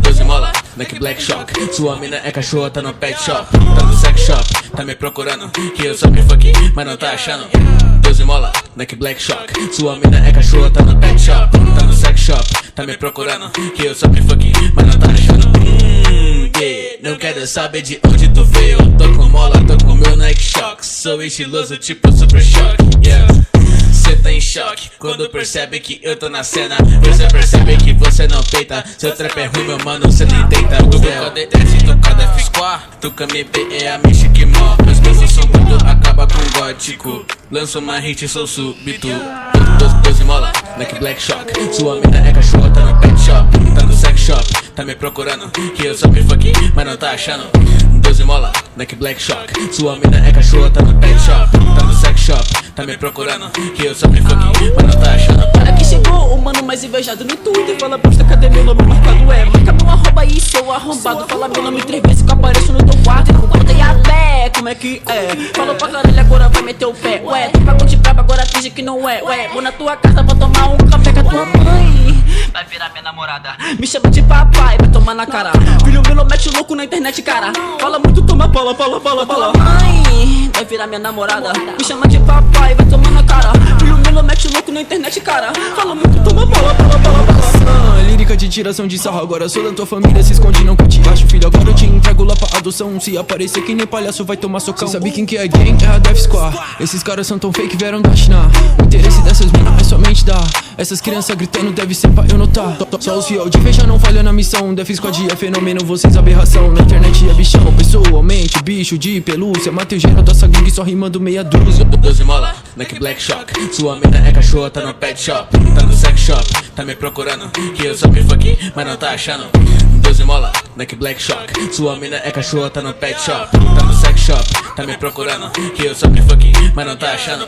12 mola, Nike Black Shock. Sua mina é cachorra, tá no pet shop. Tá no sex shop, tá me procurando. Que eu só me fuck, mas não tá achando. 12 mola, Nike Black Shock. Sua mina é cachorra, tá no pet shop. Tá no sex shop, tá me procurando. Que eu só me fuck, mas não tá achando. Yeah. Não quero saber de onde tu veio. Tô com mola, tô com meu Nike Shock. Sou estiloso tipo Super Shock, yeah. Cê tá em choque quando percebe que eu tô na cena. Você percebe que você não peita. Seu trap é ruim, meu mano, cê nem tenta. Tu code S, tu code F4. Tu KMP é a mente que morre. Meus meus são tudo acaba com gótico. Lanço uma hit, sou súbito. 12 mola, Nike Black Shock. Sua mina é cachorro, tá no pet shop. Tá no sex shop, tá me procurando. Que eu só me fuck, mas não tá achando. 12 mola, Nike Black Shock. Sua mina é cachorro, tá no pet shop. Tá no sex shop, tá me procurando. Que eu só me fuck, mas não tá achando. Aqui chegou o mano mais invejado no Twitter. Fala bosta, cadê meu nome marcado? É, marca meu arroba aí, seu arrombado. Fala meu nome 3 vezes que eu apareço no teu quarto. E botei a pé, como é que é? Falou pra caralho, agora vai meter o pé. Ué, tu pagou de braba, agora finge que não é. Ué, vou na tua casa, vou tomar um café com a tua mãe. Vai virar minha namorada. Me chama de papai, vai tomar na cara. Filho meu, mete louco na internet, cara. Fala muito, toma bola. Mãe, vai virar minha namorada. Me chama de papai, vai tomar na cara. Filho meu, mete louco na internet, cara. Fala muito, toma bola. Lírica de tiração de sarro, agora sou da tua família, se esconde, não que eu te acho, filho. Agora eu te entrego lá pra adoção. Se aparecer que nem palhaço, vai tomar socão. Cê sabe quem que é gang? É a Death Squad. Esses caras são tão fake, vieram da China. O interesse dessas minas é somente dar. Essas crianças gritando deve ser pra eu notar. Só os fiel de fecha não falha na missão. Death Squad é fenômeno, vocês aberração. Na internet é bichão, pessoalmente, bicho de pelúcia. Matei o gênero da gangue só rimando meia dúzia. 12 mola, Nike Black Shock. Sua mina é cachorra, tá no pet shop. Tá no sex shop, tá me procurando. Que eu só me fuck, mas não tá achando. 12 mola, Nike Black Shock. Sua mina é cachorra, tá no pet shop. Tá no sex shop, tá me procurando. Que eu só me fuck, mas não tá achando.